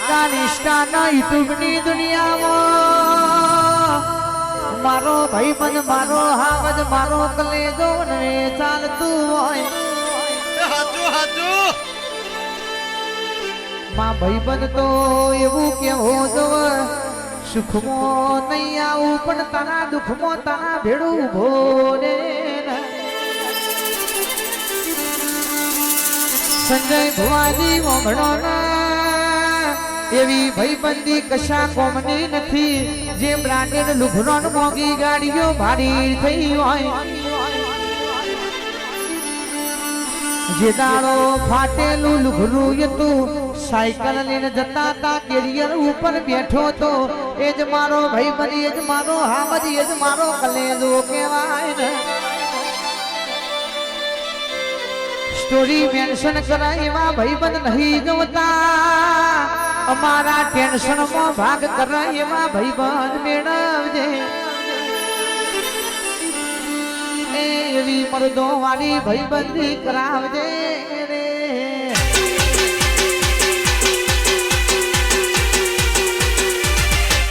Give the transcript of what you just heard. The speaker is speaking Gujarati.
આપણા નિષ્ઠાના યુટ્યુબની દુનિયામાં મારો ભાઈબંધ મારો હાવજ મારો કલેજો ને ચાલતું હોય હાચું હાચું માં ભાઈબંધ તો એવું કેવો જો સુખમાં નહીં આવું પણ તારા દુઃખમાં તારા ભેડું ઉભો રે સંજય ભુવાજી મોઘડો ના એવી ભાઈબંધી કશા કોમની નથી જે બ્રાન્ડેડ લુઘડો મોંઘી ગાડીઓ ભારી થઈ હોય જે દાડો ફાટેલું લુઘડું હતું સાયકલ લઈને જતા તા કેરિયર ઉપર બેઠો તો એ જ મારો ભાઈબંધ એ જ મારો હામજી એ જ મારો કલેજો કહેવાય ને સ્ટોરી મેન્શન કરાય એવા ભાઈબંધ નહીં જોતા અમારા ટેન્શનમાં ભાગ કરાય એવા ભાઈબંધ મેળવજે એવી મરદો વાળી ભાઈબંધી કરાવજે રે